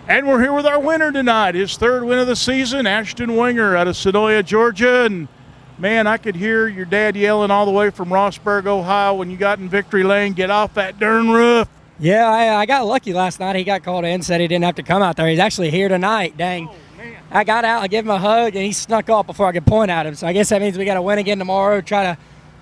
And we're here with our winner tonight, his third win of the season, Ashton Winger out of Senoia, Georgia. And, man, I could hear your dad yelling all the way from Rossburg, Ohio when you got in victory lane, get off that darn roof. Yeah, I got lucky last night. He got called in, said he didn't have to come out there. He's actually here tonight. Dang. Oh, man. I got out, I gave him a hug, and he snuck off before I could point at him. So I guess that means we got to win again tomorrow, try to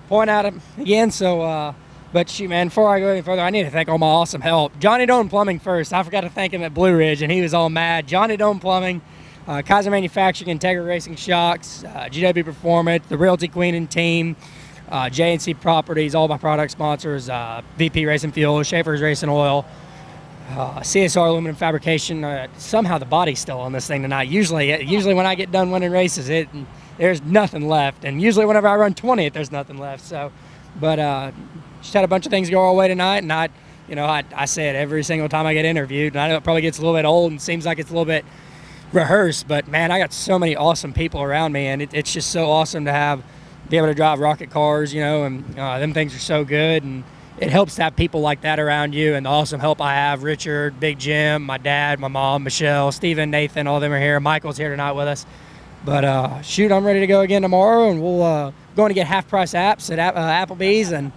point at him again. So, but shoot, man, before I go any further, I need to thank all my awesome help. Johnny Doan Plumbing first. I forgot to thank him at Blue Ridge, and he was all mad. Johnny Doan Plumbing, Kaiser Manufacturing, Integra Racing Shocks, GW Performance, the Realty Queen and team, J&C Properties, all my product sponsors, VP Racing Fuel, Schaefer's Racing Oil, CSR Aluminum Fabrication. Somehow the body's still on this thing tonight. Usually when I get done winning races, there's nothing left, and usually whenever I run 20th, there's nothing left. So, but just had a bunch of things go our way tonight, and I say it every single time I get interviewed, and I know it probably gets a little bit old and seems like it's a little bit rehearsed, but man, I got so many awesome people around me, and it's just so awesome to be able to drive rocket cars, and them things are so good, and it helps to have people like that around you, and the awesome help I have, Richard, Big Jim, my dad, my mom, Michelle, Steven, Nathan, all of them are here. Michael's here tonight with us. But shoot, I'm ready to go again tomorrow, and we'll going to get half-price apps at Applebee's and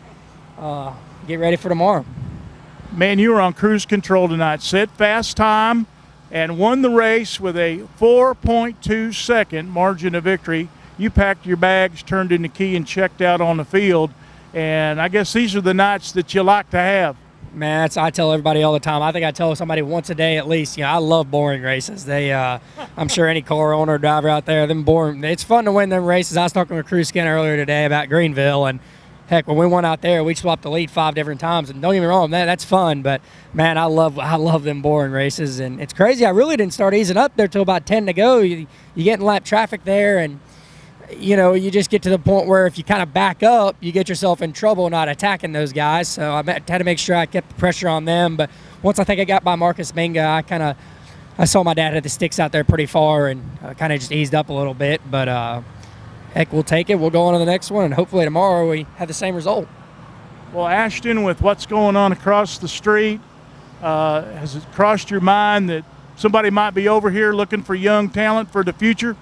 get ready for tomorrow. Man, you were on cruise control tonight. Set fast time and won the race with a 4.2 second margin of victory. You packed your bags, turned in the key, and checked out on the field. And I guess these are the nights that you like to have. Man, I tell everybody all the time. I think I tell somebody once a day at least. I love boring races. I'm sure any car owner or driver out there, them boring. It's fun to win them races. I was talking with Cruz Skinner earlier today about Greenville, and heck, when we went out there, we swapped the lead 5 different times. And don't get me wrong, that's fun. But man, I love them boring races, and it's crazy. I really didn't start easing up there till about 10 to go. You get in lap traffic there, and you just get to the point where if you kind of back up, you get yourself in trouble not attacking those guys. So I had to make sure I kept the pressure on them. But once I think I got by Marcus Minga, I saw my dad had the sticks out there pretty far, and kind of just eased up a little bit. But heck, we'll take it. We'll go on to the next one, and hopefully tomorrow we have the same result. Well, Ashton, with what's going on across the street, has it crossed your mind that somebody might be over here looking for young talent for the future?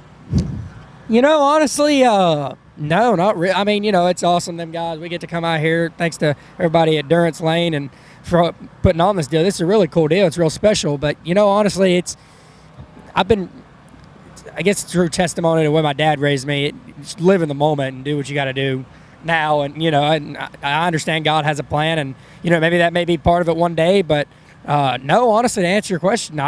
Honestly, no, not really. I mean, it's awesome, them guys. We get to come out here. Thanks to everybody at Durrence, Layne, and for putting on this deal. This is a really cool deal. It's real special. But, honestly, I guess it's true testimony to the way my dad raised me. Just live in the moment and do what you got to do now. And, and I understand God has a plan, and, maybe that may be part of it one day. But, no, honestly, to answer your question,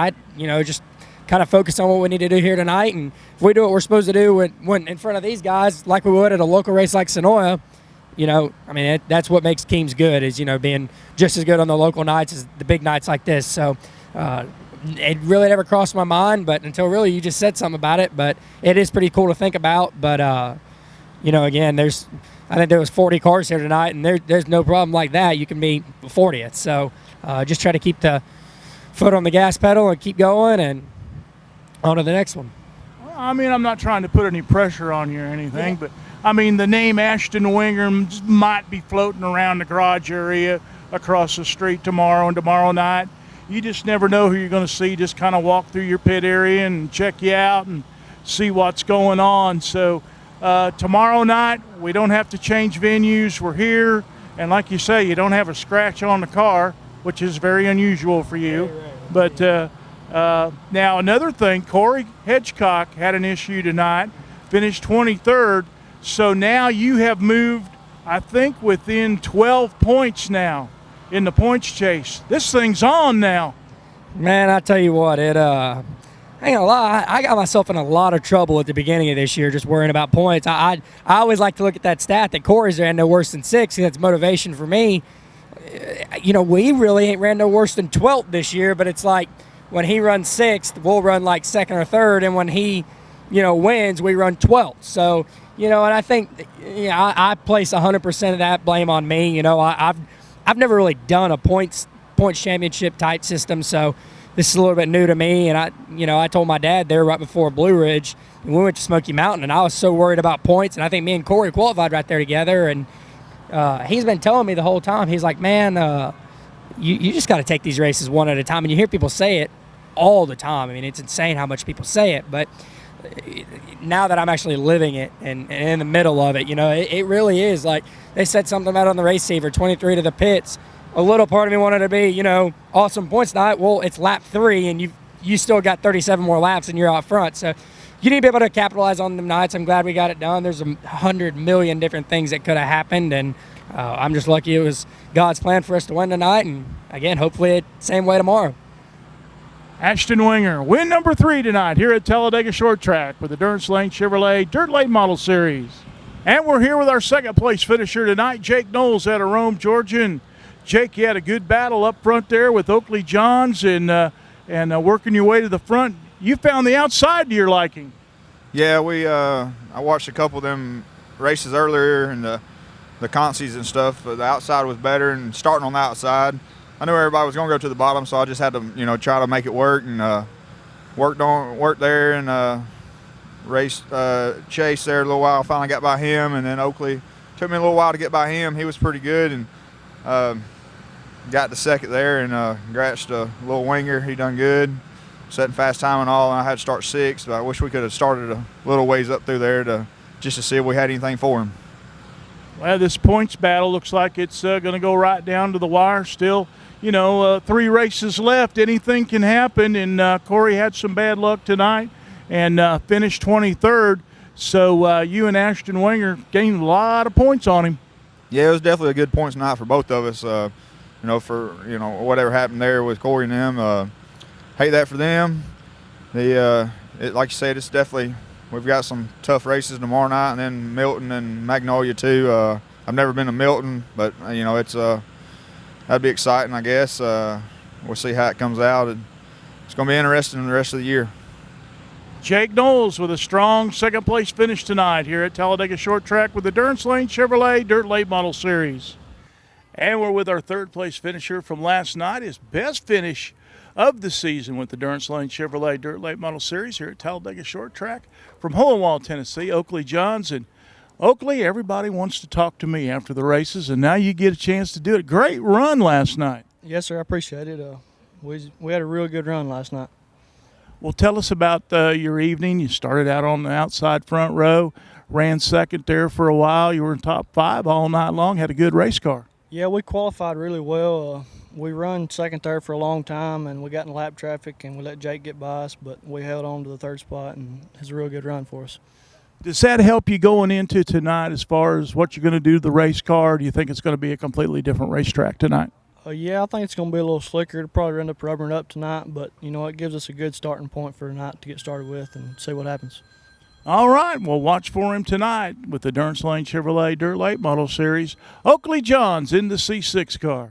just kind of focus on what we need to do here tonight, and if we do what we're supposed to do when in front of these guys, like we would at a local race like Senoia, that's what makes teams good, is being just as good on the local nights as the big nights like this. So it really never crossed my mind, but until really you just said something about it. But it is pretty cool to think about. But again, I think there was 40 cars here tonight, and there's no problem like that. You can be 40th. So just try to keep the foot on the gas pedal and keep going, and on to the next one. Well, I'm not trying to put any pressure on you or anything, but the name Ashton Winger might be floating around the garage area across the street tomorrow and tomorrow night. You just never know who you're going to see. Just kind of walk through your pit area and check you out and see what's going on. So tomorrow night, we don't have to change venues. We're here, and like you say, you don't have a scratch on the car, which is very unusual for you. Right. But now another thing, Corey Hedgecock had an issue tonight, finished 23rd. So now you have moved, I think, within 12 points now in the points chase. This thing's on now. Man, I tell you what, I ain't gonna lie, I got myself in a lot of trouble at the beginning of this year just worrying about points. I always like to look at that stat that Corey's ran no worse than 6. That's motivation for me. We really ain't ran no worse than 12th this year, but it's like when he runs 6th, we'll run like 2nd or 3rd, and when he, wins, we run 12th. So, and I think, I place 100% of that blame on me. I've never really done a points championship type system, so this is a little bit new to me. And I told my dad there right before Blue Ridge, and we went to Smoky Mountain, and I was so worried about points. And I think me and Corey qualified right there together. And he's been telling me the whole time. He's like, man, you just got to take these races one at a time. And you hear people say it, all the time. I mean, it's insane how much people say it, but now that I'm actually living it and in the middle of it, it really is. Like they said something about on the race saver, 23 to the pits. A little part of me wanted to be, awesome points night. Well, it's lap 3, and you still got 37 more laps, and you're out front. So you need to be able to capitalize on them nights. I'm glad we got it done. There's 100 million different things that could have happened, and I'm just lucky it was God's plan for us to win tonight. And again, hopefully it's the same way tomorrow. Ashton Winger, win number 3 tonight here at Talladega Short Track with the Durrence Layne Chevrolet Dirt Late Model Series. And we're here with our second place finisher tonight, Jake Knowles out of Rome, Georgia. And Jake, you had a good battle up front there with Oakley Johns and working your way to the front. You found the outside to your liking. Yeah, I watched a couple of them races earlier and the consies and stuff. But the outside was better, and starting on the outside, I knew everybody was going to go to the bottom, so I just had to try to make it work and worked there and raced Chase there a little while. Finally got by him, and then Oakley took me a little while to get by him. He was pretty good, and got to second there and scratched a little Winger. He done good, setting fast time and all. And I had to start 6th, but I wish we could have started a little ways up through there just to see if we had anything for him. Well, this points battle looks like it's going to go right down to the wire still. 3 races left. Anything can happen, and Corey had some bad luck tonight and finished 23rd. So you and Ashton Winger gained a lot of points on him. Yeah, it was definitely a good points night for both of us. For whatever happened there with Corey and them, hate that for them. Like you said, it's definitely, we've got some tough races tomorrow night, and then Milton and Magnolia too. I've never been to Milton, but it's that'd be exciting, I guess. We'll see how it comes out. It's going to be interesting the rest of the year. Jake Knowles with a strong second place finish tonight here at Talladega Short Track with the Durrence Layne Chevrolet Dirt Late Model Series. And we're with our third place finisher from last night, his best finish of the season with the Durrence Layne Chevrolet Dirt Late Model Series here at Talladega Short Track from Hullowall, Tennessee, Oakley Johns. And Oakley, everybody wants to talk to me after the races, and now you get a chance to do it. Great run last night. Yes, sir. I appreciate it. We had a real good run last night. Well, tell us about your evening. You started out on the outside front row, ran second there for a while. You were in top 5 all night long, had a good race car. Yeah, we qualified really well. We run second there for a long time, and we got in lap traffic, and we let Jake get by us, but we held on to the 3rd spot, and it was a real good run for us. Does that help you going into tonight as far as what you're going to do to the race car? Do you think it's going to be a completely different racetrack tonight? Yeah, I think it's going to be a little slicker. It'll probably end up rubbering up tonight, but, it gives us a good starting point for tonight to get started with and see what happens. All right, well, watch for him tonight with the Durrence Layne Chevrolet Dirt Late Model Series. Oakley Johns in the C6 car.